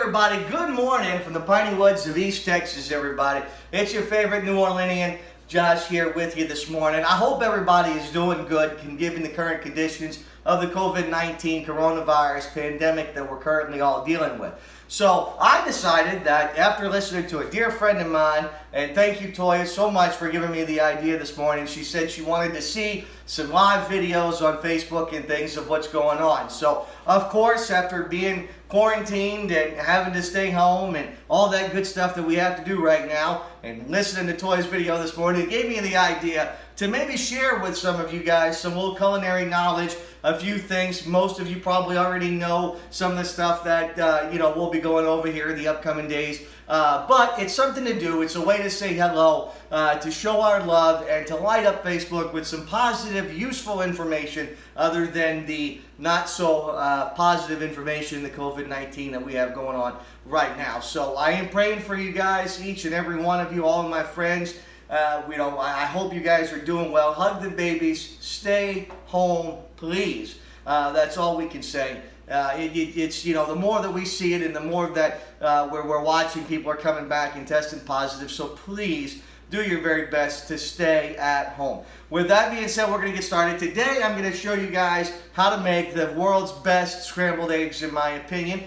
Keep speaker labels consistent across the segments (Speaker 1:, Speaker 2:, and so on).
Speaker 1: everybody, good morning from the piney woods of East Texas, everybody. It's your favorite New Orleanian, Josh, here with you this morning. I hope everybody is doing good given the current conditions of the COVID-19 coronavirus pandemic that we're currently all dealing with. So I decided that after listening to a dear friend of mine, and thank you, Toya, so much for giving me the idea this morning. She said she wanted to see some live videos on Facebook and things of what's going on. So, of course, after being quarantined and having to stay home and all that good stuff that we have to do right now, and listening to Toya's video this morning, it gave me the idea to maybe share with some of you guys some little culinary knowledge, a few things. Most of you probably already know some of the stuff that we'll be going over here in the upcoming days. But it's something to do. It's a way to say hello, to show our love, and to light up Facebook with some positive, useful information other than the not so positive information, the COVID-19 that we have going on right now. So I am praying for you guys, each and every one of you, all of my friends. I hope you guys are doing well. Hug the babies. Stay home, please. That's all we can say. It's the more that we see it, and the more that we're watching, people are coming back and testing positive. So please do your very best to stay at home. With that being said, we're going to get started. Today, I'm going to show you guys how to make the world's best scrambled eggs, in my opinion.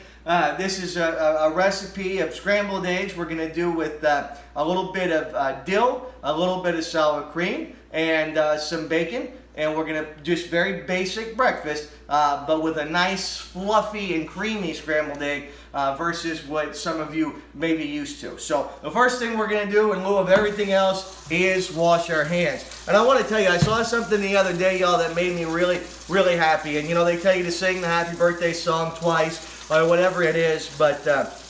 Speaker 1: This is a recipe of scrambled eggs we're going to do with a little bit of dill, a little bit of sour cream, and some bacon. And we're going to just very basic breakfast, but with a nice fluffy and creamy scrambled egg versus what some of you may be used to. So the first thing we're going to do in lieu of everything else is wash our hands. And I want to tell you, I saw something the other day, y'all, that made me really, really happy. And they tell you to sing the happy birthday song twice or whatever it is. But,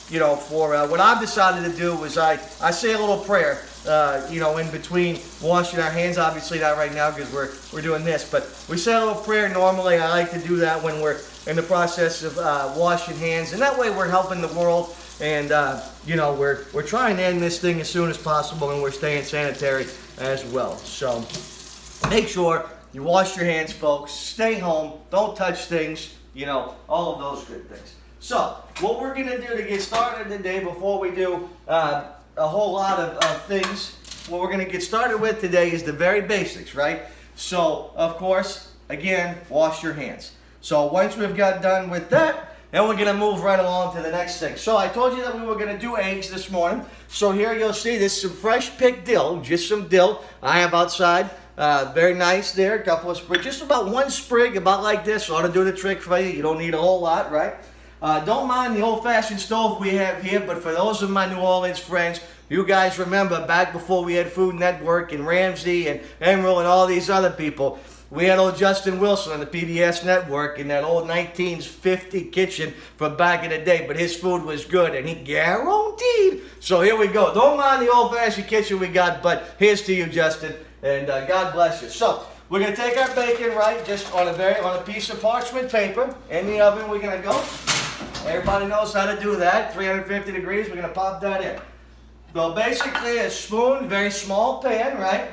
Speaker 1: what I've decided to do is I say a little prayer. In between washing our hands. Obviously not right now because we're doing this, but we say a little prayer normally. I like to do that when we're in the process of washing hands, and that way we're helping the world, and we're trying to end this thing as soon as possible, and we're staying sanitary as well. So make sure you wash your hands, folks. Stay home. Don't touch things. All of those good things. So what we're gonna do to get started today, before we do a whole lot of things, what we're going to get started with today is the very basics, right? So, of course, again, wash your hands. So once we've got done with that, then we're going to move right along to the next thing. So I told you that we were going to do eggs this morning. So here you'll see this some fresh picked dill, just some dill I have outside. Very nice there, a couple of sprigs, just about one sprig, about like this, ought to do the trick for you. You don't need a whole lot, right? Don't mind the old-fashioned stove we have here, but for those of my New Orleans friends, you guys remember back before we had Food Network and Ramsey and Emerald and all these other people, we had old Justin Wilson on the PBS network in that old 1950 kitchen from back in the day, but his food was good, and he guaranteed. So here we go. Don't mind the old-fashioned kitchen we got, but here's to you, Justin, and God bless you. So we're going to take our bacon, right, just on a piece of parchment paper. In the oven we're going to go. Everybody knows how to do that. 350 degrees, we're going to pop that in. So basically a spoon, very small pan, right?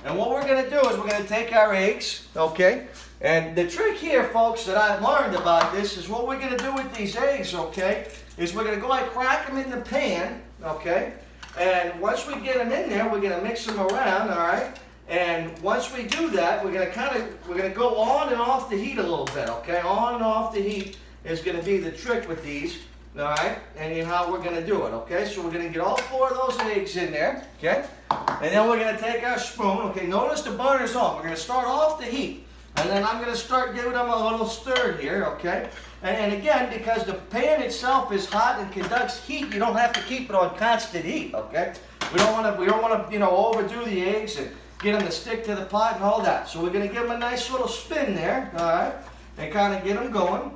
Speaker 1: And what we're going to do is we're going to take our eggs, okay? And the trick here, folks, that I learned about this is what we're going to do with these eggs, okay, is we're going to go like crack them in the pan, okay? And once we get them in there, we're going to mix them around, all right? And once we do that, we're going to go on and off the heat a little bit, okay? On and off the heat is going to be the trick with these, all right? And how we're going to do it, okay? So we're going to get all 4 of those eggs in there, okay? And then we're going to take our spoon, okay? Notice the burner's on. We're going to start off the heat. And then I'm going to start giving them a little stir here, okay? And again, because the pan itself is hot and conducts heat, you don't have to keep it on constant heat, okay? We don't want to overdo the eggs and get them to stick to the pot and all that. So we're going to give them a nice little spin there, all right? And kind of get them going.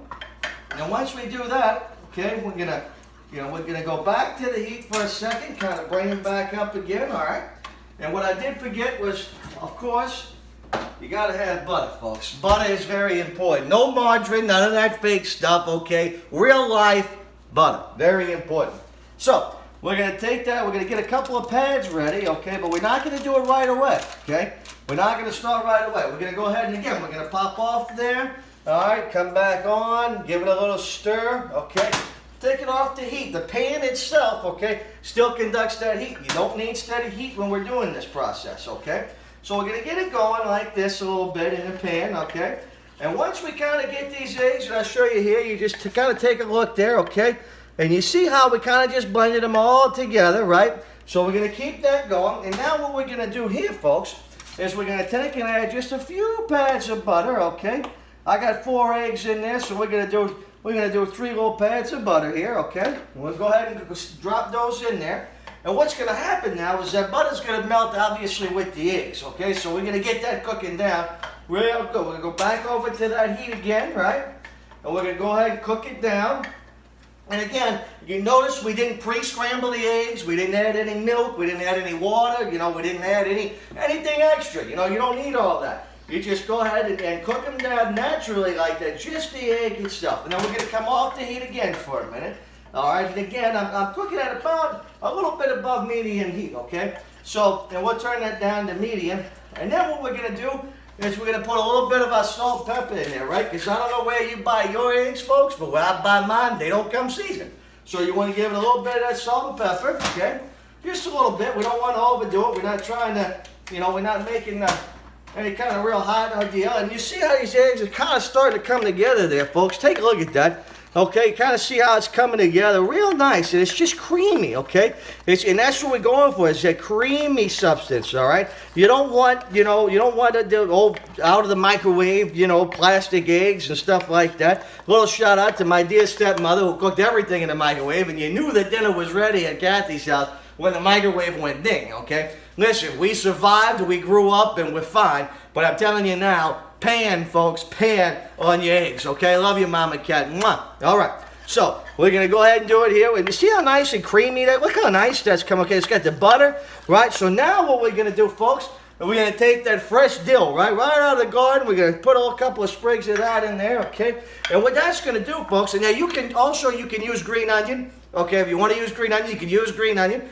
Speaker 1: And once we do that, okay, we're gonna go back to the heat for a second, kind of bring them back up again, all right? And what I did forget was, of course, you gotta have butter, folks. Butter is very important. No margarine, none of that fake stuff, okay? Real life butter, very important. So we're gonna take that. We're gonna get a couple of pads ready, okay? But we're not gonna do it right away, okay? We're not gonna start right away. We're gonna go ahead and again, we're gonna pop off there. All right, come back on, give it a little stir, okay? take it off the heat. The pan itself, okay, still conducts that heat. You don't need steady heat when we're doing this process, okay? So we're gonna get it going like this a little bit in the pan, okay? And once we kind of get these eggs, and I'll show you here, you just kind of take a look there, okay? And you see how we kind of just blended them all together, right? So we're gonna keep that going. And now what we're gonna do here, folks, is we're gonna take and add just a few pads of butter, okay? I got 4 eggs in there, so we're gonna do 3 little pads of butter here, okay? We'll go ahead and drop those in there. And what's gonna happen now is that butter's gonna melt, obviously, with the eggs, okay? So we're gonna get that cooking down real good. We're gonna go back over to that heat again, right? And we're gonna go ahead and cook it down. And again, you notice we didn't pre-scramble the eggs, we didn't add any milk, we didn't add any water, you know, we didn't add anything extra. You know, you don't need all that. You just go ahead and cook them down naturally like that, just the egg itself. And then we're gonna come off the heat again for a minute. All right, and again, I'm cooking at about a little bit above medium heat, okay? So, and we'll turn that down to medium. And then what we're gonna do is we're gonna put a little bit of our salt and pepper in there, right? Because I don't know where you buy your eggs, folks, but when I buy mine, they don't come seasoned. So you want to give it a little bit of that salt and pepper, okay? Just a little bit. We don't want to overdo it. We're not trying to, you know, we're not making any kind of real hot ordeal. And you see how these eggs are kind of starting to come together there, folks. Take a look at that. Okay, kind of see how it's coming together, real nice, and it's just creamy, okay? And that's what we're going for, is that creamy substance, all right? You don't want, you don't want to do old out of the microwave, plastic eggs and stuff like that. Little shout out to my dear stepmother who cooked everything in the microwave, and you knew that dinner was ready at Kathy's house when the microwave went ding, okay? Listen, we survived, we grew up, and we're fine, but I'm telling you now, pan, folks, pan on your eggs, okay? Love you, Mama Cat. Mwah. All right, so we're going to go ahead and do it here. And you see how nice and creamy that? Look how nice that's come. Okay, it's got the butter, right? So now what we're going to do, folks, we're going to take that fresh dill, right out of the garden. We're going to put a couple of sprigs of that in there, okay? And what that's going to do, folks, and now you can use green onion. Okay, if you want to use green onion, you can use green onion.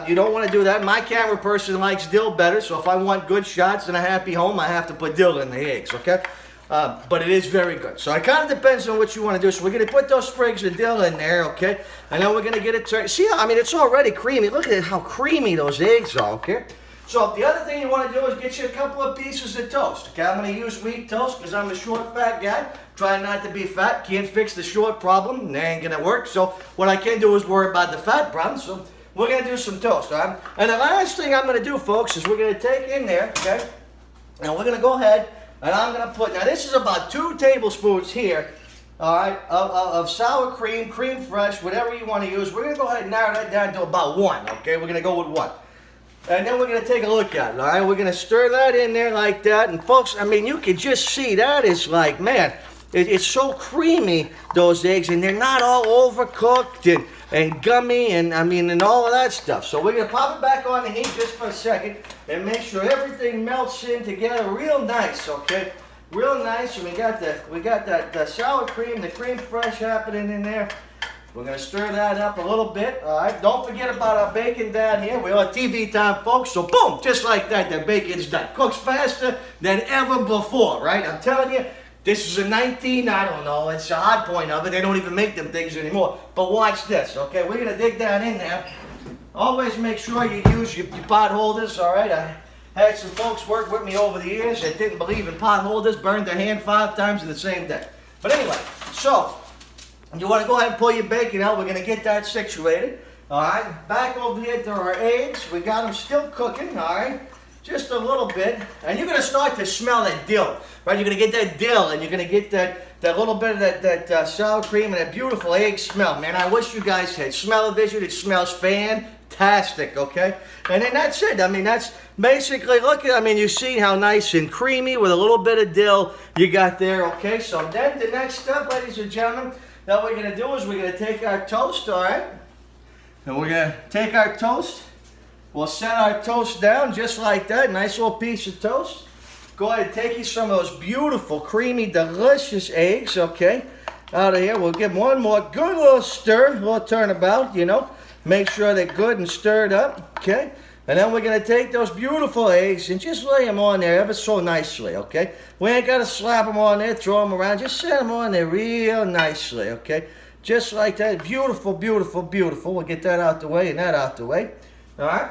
Speaker 1: You don't want to do that. My camera person likes dill better, so if I want good shots and a happy home, I have to put dill in the eggs, okay? But it is very good. So it kind of depends on what you want to do. So we're going to put those sprigs of dill in there, okay? And then we're going to get it turned. See how, it's already creamy. Look at how creamy those eggs are, okay? So the other thing you want to do is get you a couple of pieces of toast, okay? I'm going to use wheat toast because I'm a short, fat guy. Trying not to be fat. Can't fix the short problem. That ain't going to work. So what I can do is worry about the fat problem. So we're going to do some toast, all right? And the last thing I'm going to do, folks, is we're going to take in there, okay? And we're going to go ahead and I'm going to put, now this is about 2 tablespoons here, all right, of sour cream, creme fraiche, whatever you want to use. We're going to go ahead and narrow that down to about 1, okay? We're going to go with 1. And then we're going to take a look at it, all right? We're going to stir that in there like that. And folks, you can just see that is like, man, it's so creamy, those eggs, and they're not all overcooked and gummy and all of that stuff. So we're gonna pop it back on the heat just for a second and make sure everything melts in together real nice, okay? Real nice. And we got the sour cream, the creme fraiche happening in there. We're gonna stir that up a little bit, all right? Don't forget about our bacon down here. We're on TV time, folks. So boom, just like that, the bacon's done. Cooks faster than ever before, right? I'm telling you. This is a I don't know, it's a hot point of it. They don't even make them things anymore. But watch this, okay? We're going to dig down in there. Always make sure you use your pot holders, all right? I had some folks work with me over the years that didn't believe in pot holders, burned their hand 5 times in the same day. But anyway, so you want to go ahead and pull your bacon out. We're going to get that situated, all right? Back over here to our eggs. We got them still cooking, all right? Just a little bit, and you're going to start to smell that dill, right? You're going to get that dill, and you're going to get that little bit of that sour cream and that beautiful egg smell. Man, I wish you guys had smell-o-vision. It smells fantastic, okay? And then that's it. That's basically, look at, you see how nice and creamy with a little bit of dill you got there, okay? So then the next step, ladies and gentlemen, that we're going to do is we're going to take our toast, all right? And we're going to take our toast. We'll set our toast down just like that. Nice little piece of toast. Go ahead and take you some of those beautiful, creamy, delicious eggs, okay? Out of here. We'll give one more good little stir, a little turnabout, Make sure they're good and stirred up, okay? And then we're going to take those beautiful eggs and just lay them on there ever so nicely, okay? We ain't got to slap them on there, throw them around. Just set them on there real nicely, okay? Just like that. Beautiful, beautiful, beautiful. We'll get that out the way and that out the way. All right?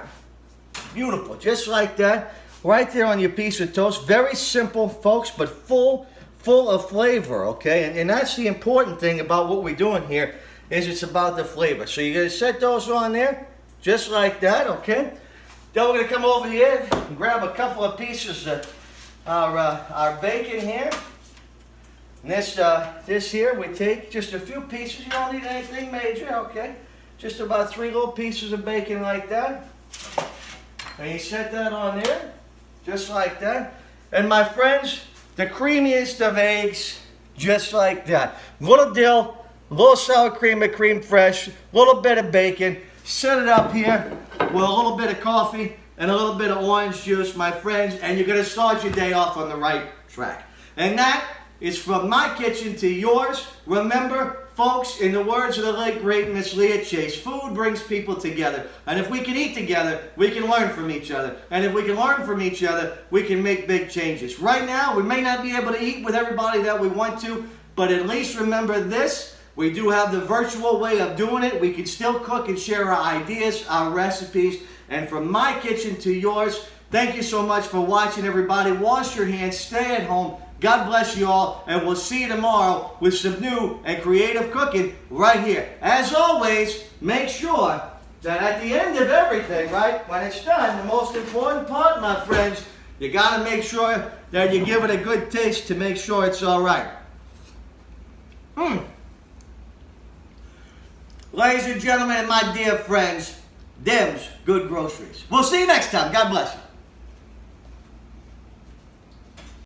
Speaker 1: Beautiful. Just like that. Right there on your piece of toast. Very simple, folks, but full of flavor, okay? And that's the important thing about what we're doing here, is it's about the flavor. So you're going to set those on there, just like that, okay? Then we're going to come over here and grab a couple of pieces of our bacon here. And this here, we take just a few pieces. You don't need anything major, okay? Just about 3 little pieces of bacon like that. And you set that on there, just like that. And my friends, the creamiest of eggs, just like that. Little dill, little sour cream or creme fresh, little bit of bacon. Set it up here with a little bit of coffee and a little bit of orange juice, my friends, and you're going to start your day off on the right track. And that is from my kitchen to yours. Remember, folks, in the words of the late great Miss Leah Chase, food brings people together. And if we can eat together, we can learn from each other. And if we can learn from each other, we can make big changes. Right now, we may not be able to eat with everybody that we want to, but at least remember this. We do have the virtual way of doing it. We can still cook and share our ideas, our recipes. And from my kitchen to yours, thank you so much for watching, everybody. Wash your hands, stay at home. God bless you all, and we'll see you tomorrow with some new and creative cooking right here. As always, make sure that at the end of everything, right, when it's done, the most important part, my friends, you got to make sure that you give it a good taste to make sure it's all right. Ladies and gentlemen, and my dear friends, them's good groceries. We'll see you next time. God bless you.